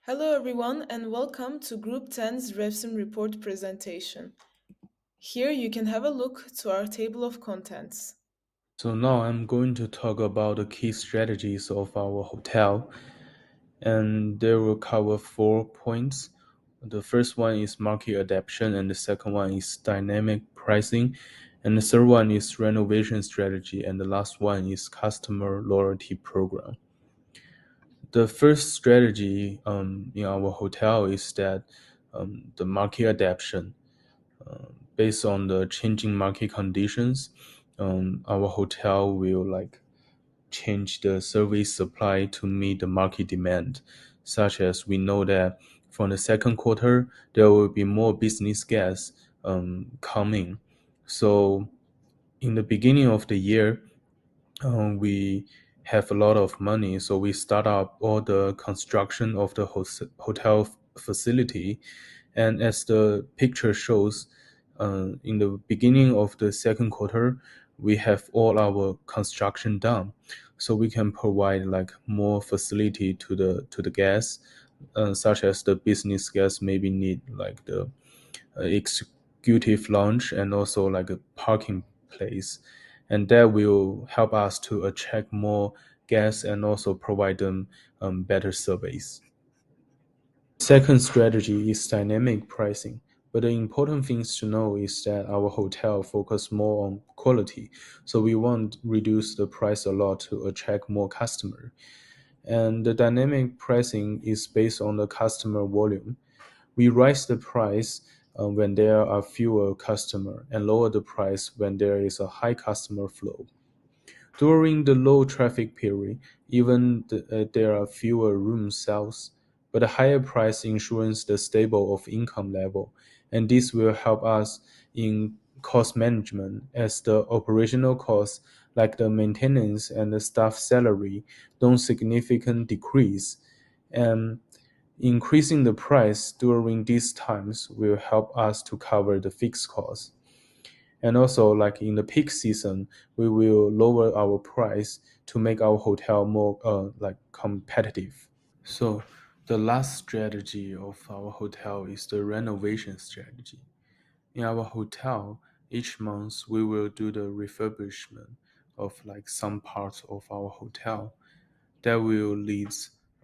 Hello everyone and welcome to Group 10's REVSIM report presentation. Here you can have a look to our table of contents. So now I'm going to talk about the key strategies of our hotel, and they will cover 4 points. The first one is market adaptation, and the second one is dynamic pricing, and the third one is renovation strategy, and the last one is customer loyalty program. The first strategy in our hotel is that the market adaptation. Based on the changing market conditions, our hotel will change the service supply to meet the market demand, such as we know that from the second quarter, there will be more business guests coming. So in the beginning of the year, we have a lot of money, so we start up all the construction of the hotel facility. And as the picture shows, in the beginning of the second quarter, we have all our construction done, so we can provide more facility to the guests, such as the business guests maybe need the executive lounge and also like a parking place, and that will help us to attract more guests and also provide them better service. Second strategy is dynamic pricing. But the important things to know is that our hotel focus more on quality. So we won't reduce the price a lot to attract more customer. And the dynamic pricing is based on the customer volume. We raise the price when there are fewer customers and lower the price when there is a high customer flow. During the low traffic period, there are fewer room sales, but a higher price ensures the stable of income level, and this will help us in cost management as the operational costs like the maintenance and the staff salary don't significant decrease. And increasing the price during these times will help us to cover the fixed costs. And also, like in the peak season, we will lower our price to make our hotel more competitive. So the last strategy of our hotel is the renovation strategy. In our hotel, each month we will do the refurbishment of some parts of our hotel that will lead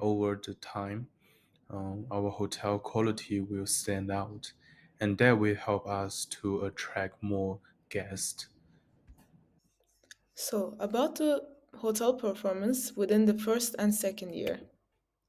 over the time. Our hotel quality will stand out, and that will help us to attract more guests. So, about the hotel performance within the first and second year.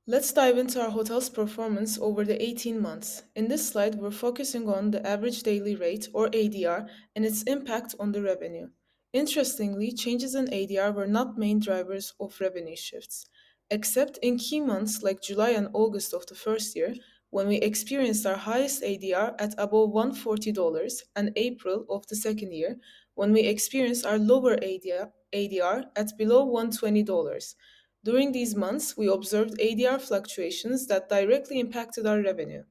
Let's dive into our hotel's performance over the 18 months. In this slide, we're focusing on the average daily rate, or ADR, and its impact on the revenue. Interestingly, changes in ADR were not main drivers of revenue shifts, except in key months like July and August of the first year, when we experienced our highest ADR at above $140, and April of the second year, when we experienced our lower ADR at below $120. During these months, we observed ADR fluctuations that directly impacted our revenue.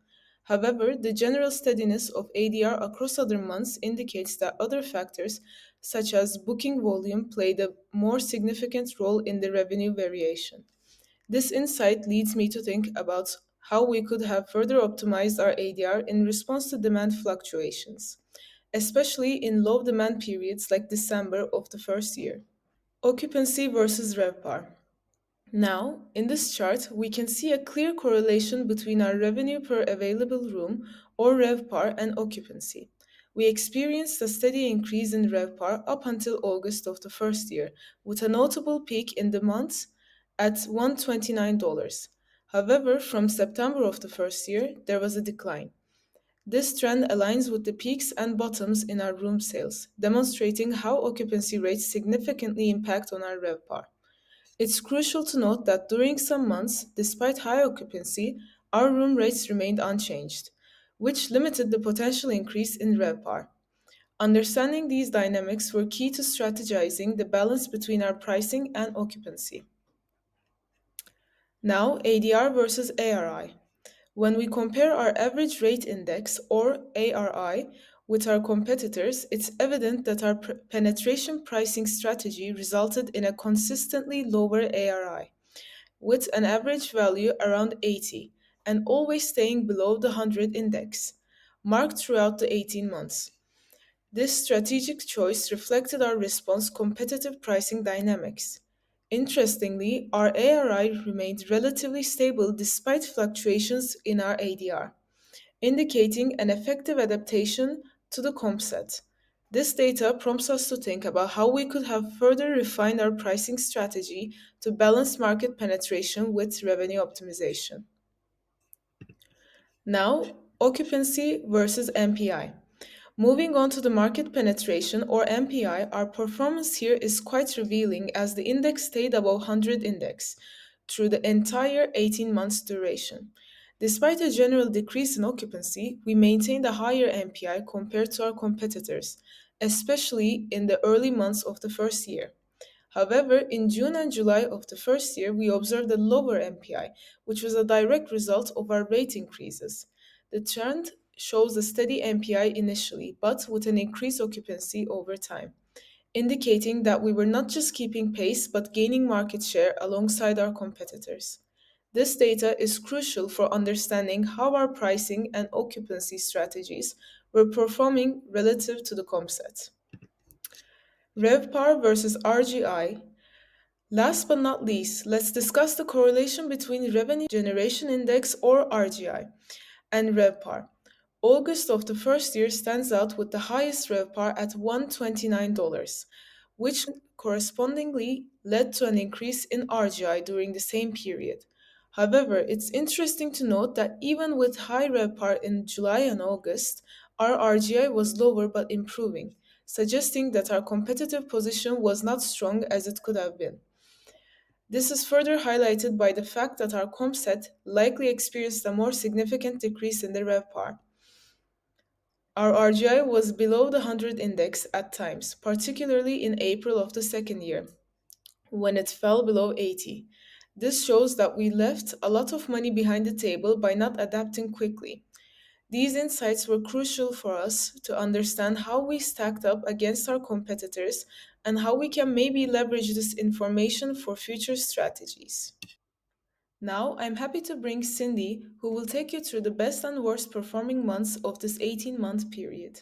However, the general steadiness of ADR across other months indicates that other factors, such as booking volume, played a more significant role in the revenue variation. This insight leads me to think about how we could have further optimized our ADR in response to demand fluctuations, especially in low demand periods like December of the first year. Occupancy versus RevPAR. Now, in this chart, we can see a clear correlation between our revenue per available room, or RevPAR, and occupancy. We experienced a steady increase in RevPAR up until August of the first year, with a notable peak in the month at $129. However, from September of the first year, there was a decline. This trend aligns with the peaks and bottoms in our room sales, demonstrating how occupancy rates significantly impact on our RevPAR. It's crucial to note that during some months, despite high occupancy, our room rates remained unchanged, which limited the potential increase in RevPAR. Understanding these dynamics were key to strategizing the balance between our pricing and occupancy. Now, ADR versus ARI. When we compare our average rate index, or ARI, with our competitors, it's evident that our penetration pricing strategy resulted in a consistently lower ARI, with an average value around 80, and always staying below the 100 index, marked throughout the 18 months. This strategic choice reflected our response competitive pricing dynamics. Interestingly, our ARI remained relatively stable despite fluctuations in our ADR, indicating an effective adaptation to the comp set. This data prompts us to think about how we could have further refined our pricing strategy to balance market penetration with revenue optimization. Now, occupancy versus MPI. Moving on to the market penetration or MPI, our performance here is quite revealing as the index stayed above 100 index through the entire 18 months duration. Despite a general decrease in occupancy, we maintained a higher MPI compared to our competitors, especially in the early months of the first year. However, in June and July of the first year, we observed a lower MPI, which was a direct result of our rate increases. The trend shows a steady MPI initially, but with an increased occupancy over time, indicating that we were not just keeping pace but gaining market share alongside our competitors. This data is crucial for understanding how our pricing and occupancy strategies were performing relative to the comp set. RevPAR versus RGI. Last but not least, let's discuss the correlation between Revenue Generation Index or RGI and RevPAR. August of the first year stands out with the highest RevPAR at $129, which correspondingly led to an increase in RGI during the same period. However, it's interesting to note that even with high RevPAR in July and August, our RGI was lower but improving, suggesting that our competitive position was not strong as it could have been. This is further highlighted by the fact that our comp set likely experienced a more significant decrease in the RevPAR. Our RGI was below the 100 index at times, particularly in April of the second year, when it fell below 80. This shows that we left a lot of money behind the table by not adapting quickly. These insights were crucial for us to understand how we stacked up against our competitors and how we can maybe leverage this information for future strategies. Now, I'm happy to bring Cindy, who will take you through the best and worst performing months of this 18-month period.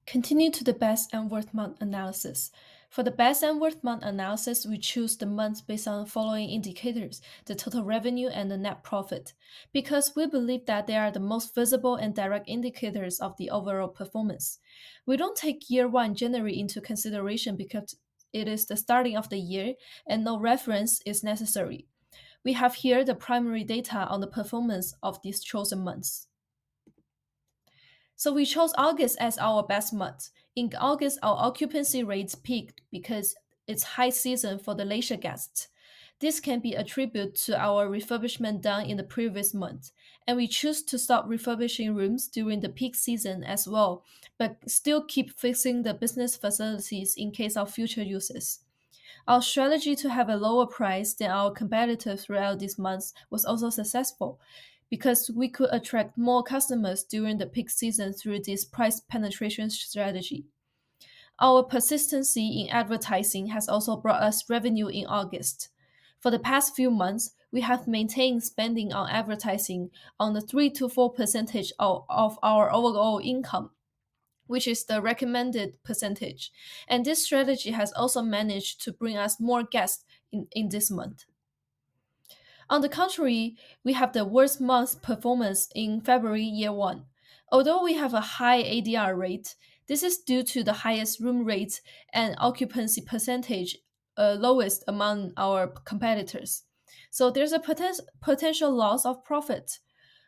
Continue to the best and worst month analysis. For the best and worst month analysis, we choose the months based on the following indicators: the total revenue and the net profit, because we believe that they are the most visible and direct indicators of the overall performance. We don't take year 1 January into consideration because it is the starting of the year and no reference is necessary. We have here the primary data on the performance of these chosen months. So we chose August as our best month. In August, our occupancy rates peaked because it's high season for the leisure guests. This can be attributed to our refurbishment done in the previous month, and we choose to stop refurbishing rooms during the peak season as well, but still keep fixing the business facilities in case of future uses. Our strategy to have a lower price than our competitors throughout these months was also successful because we could attract more customers during the peak season through this price penetration strategy. Our persistency in advertising has also brought us revenue in August. For the past few months, we have maintained spending on advertising on the 3 to 4 percentage of our overall income, which is the recommended percentage. And this strategy has also managed to bring us more guests in this month. On the contrary, we have the worst month performance in February year 1. Although we have a high ADR rate, this is due to the highest room rate and occupancy percentage lowest among our competitors. So there's a potential loss of profit.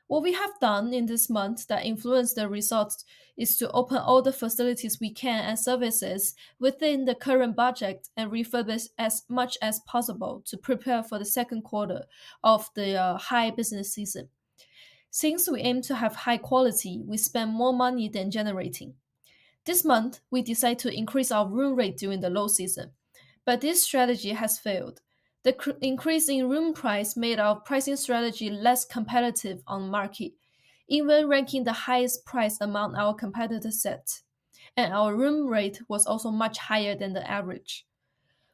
What we have done in this month that influenced the results is to open all the facilities we can and services within the current budget and refurbish as much as possible to prepare for the second quarter of the high business season. Since we aim to have high quality, we spend more money than generating. This month, we decide to increase our room rate during the low season, but this strategy has failed. The increase in room price made our pricing strategy less competitive on market, even ranking the highest price among our competitor set. And our room rate was also much higher than the average.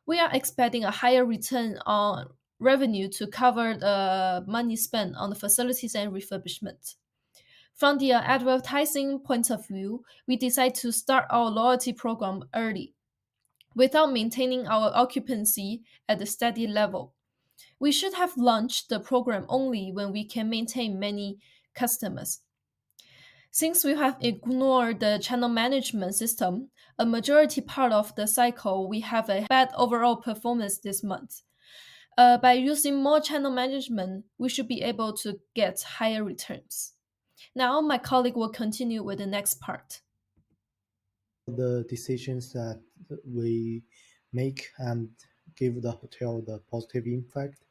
We are expecting a higher return on revenue to cover the money spent on the facilities and refurbishment. From the advertising point of view, we decide to start our loyalty program early without maintaining our occupancy at a steady level. We should have launched the program only when we can maintain many customers. Since we have ignored the channel management system, a majority part of the cycle, we have a bad overall performance this month. By using more channel management, we should be able to get higher returns. Now, my colleague will continue with the next part. The decisions that we make and give the hotel the positive impact.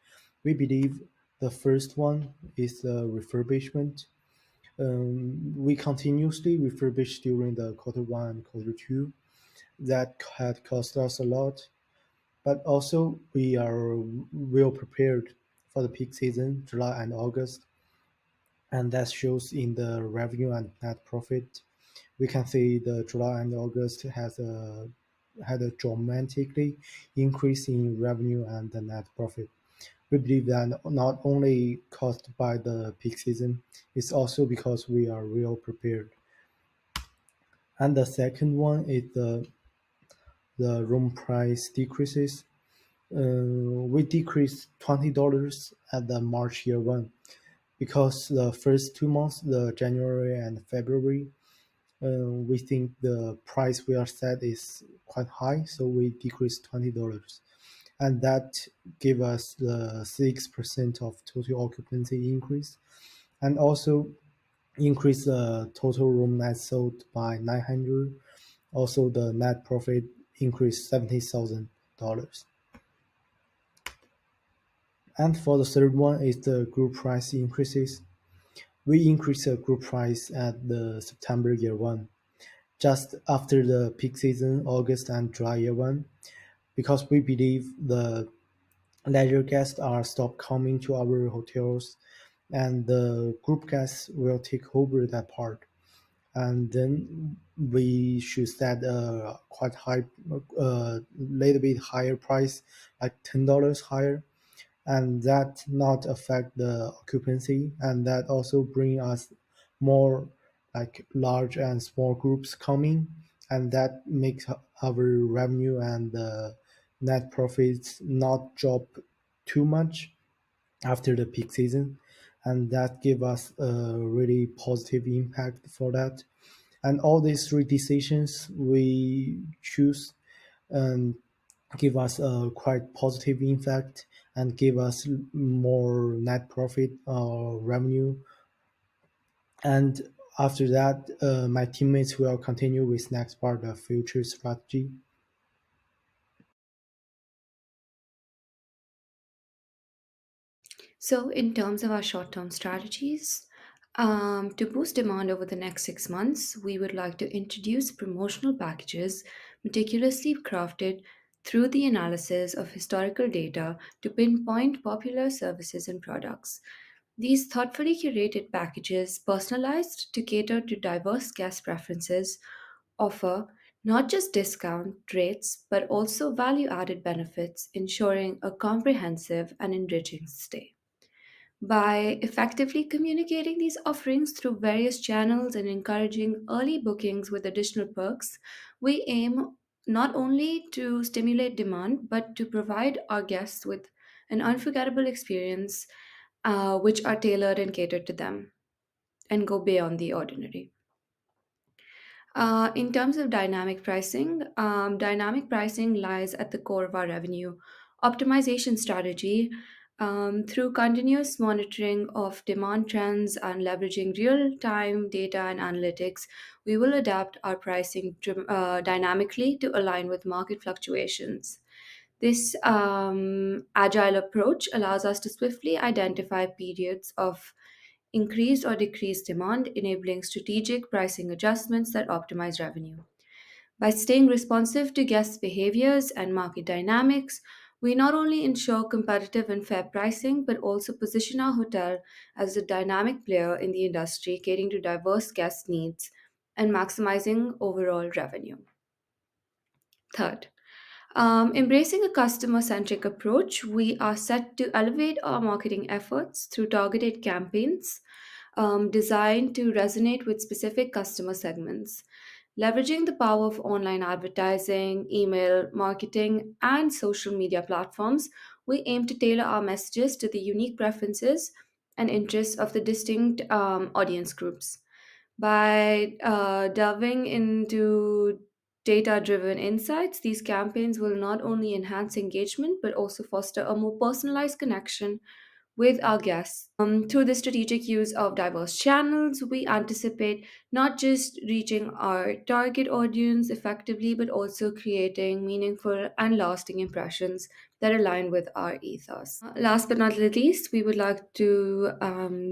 We believe the first one is the refurbishment. We continuously refurbish during the quarter one and quarter two. That had cost us a lot, but also we are well prepared for the peak season, July and August, and that shows in the revenue and net profit. We can see the July and August had a dramatically increase in revenue and the net profit. We believe that not only caused by the peak season, it's also because we are well prepared. And the second one is the room price decreases. We decreased $20 at the March year one because the first 2 months, the January and February, we think the price we are set is quite high, so we decreased $20, and that gave us the 6% of total occupancy increase, and also increase the total room nights sold by 900. Also, the net profit increased $70,000. And for the third one is the group price increases. We increased the group price at the September year one, just after the peak season, August and July year one, because we believe the leisure guests are stop coming to our hotels, and the group guests will take over that part. And then we should set a quite high, little bit higher price, like $10 higher, and that not affect the occupancy, and that also bring us more like large and small groups coming, and that makes our revenue and net profits not drop too much after the peak season, and that give us a really positive impact for that. And all these three decisions we choose and give us a quite positive impact and give us more net profit or revenue. And after that, my teammates will continue with next part of future strategy. So, in terms of our short term strategies, to boost demand over the next 6 months, we would like to introduce promotional packages meticulously crafted through the analysis of historical data to pinpoint popular services and products. These thoughtfully curated packages, personalized to cater to diverse guest preferences, offer not just discount rates but also value added benefits, ensuring a comprehensive and enriching stay. By effectively communicating these offerings through various channels and encouraging early bookings with additional perks, we aim not only to stimulate demand but to provide our guests with an unforgettable experience which are tailored and catered to them and go beyond the ordinary. In terms of dynamic pricing lies at the core of our revenue optimization strategy. Through continuous monitoring of demand trends and leveraging real time data and analytics, we will adapt our pricing dynamically to align with market fluctuations. This agile approach allows us to swiftly identify periods of increased or decreased demand, enabling strategic pricing adjustments that optimize revenue. By staying responsive to guest behaviors and market dynamics, we not only ensure competitive and fair pricing but also position our hotel as a dynamic player in the industry, catering to diverse guest needs and maximizing overall revenue. Third, Embracing a customer centric approach, we are set to elevate our marketing efforts through targeted campaigns designed to resonate with specific customer segments. Leveraging the power of online advertising, email marketing, and social media platforms, we aim to tailor our messages to the unique preferences and interests of the distinct audience groups. By delving into data driven insights, these campaigns will not only enhance engagement but also foster a more personalized connection with our guests. Through the strategic use of diverse channels, we anticipate not just reaching our target audience effectively, but also creating meaningful and lasting impressions that align with our ethos. Last but not least, we would like to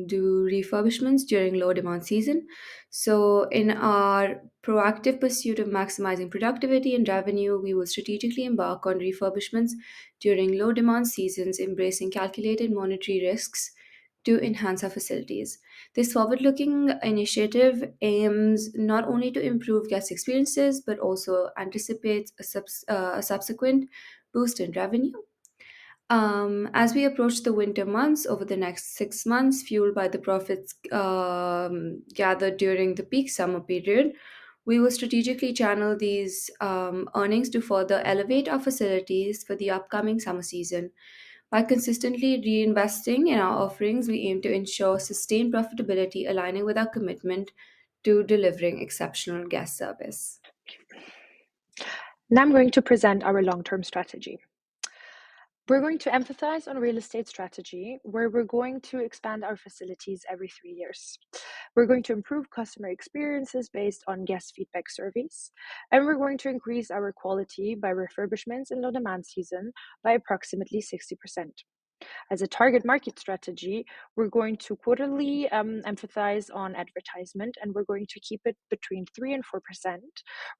do refurbishments during low demand season. So, in our proactive pursuit of maximizing productivity and revenue, we will strategically embark on refurbishments during low demand seasons, embracing calculated monetary risks to enhance our facilities. This forward looking initiative aims not only to improve guest experiences but also anticipates a subsequent boost in revenue. As we approach the winter months over the next 6 months, fueled by the profits gathered during the peak summer period, we will strategically channel these earnings to further elevate our facilities for the upcoming summer season. By consistently reinvesting in our offerings, we aim to ensure sustained profitability, aligning with our commitment to delivering exceptional guest service. Now I'm going to present our long-term strategy. We're going to emphasize on real estate strategy, where we're going to expand our facilities every 3 years. We're going to improve customer experiences based on guest feedback surveys, and we're going to increase our quality by refurbishments in low demand season by approximately 60%. As a target market strategy, we're going to quarterly emphasize on advertisement, and we're going to keep it between 3 and 4%.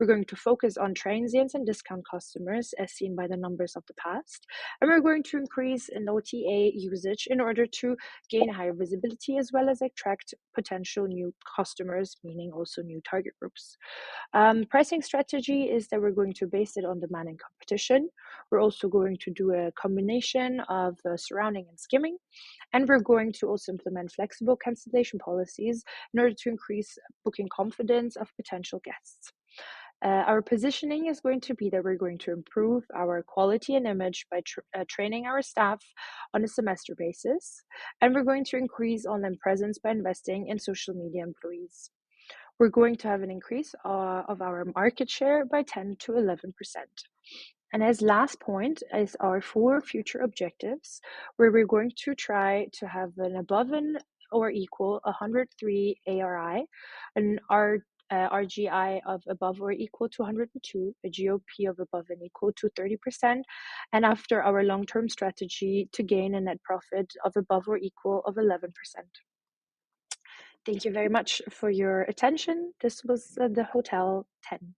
We're going to focus on transients and discount customers, as seen by the numbers of the past. And we're going to increase an OTA usage in order to gain higher visibility as well as attract potential new customers, meaning also new target groups. Pricing strategy is that we're going to base it on demand and competition. We're also going to do a combination of surrounding and skimming, and we're going to also implement flexible cancellation policies in order to increase booking confidence of potential guests. Our positioning is going to be that we're going to improve our quality and image by training our staff on a semester basis, and we're going to increase online presence by investing in social media employees. We're going to have an increase of our market share by 10 to 11%. And as last point is our 4 future objectives, where we're going to try to have an above and or equal 103 ARI, an RGI of above or equal to 102, a GOP of above and equal to 30%, and after our long-term strategy to gain a net profit of above or equal of 11%. Thank you very much for your attention. This was the Hotel 10.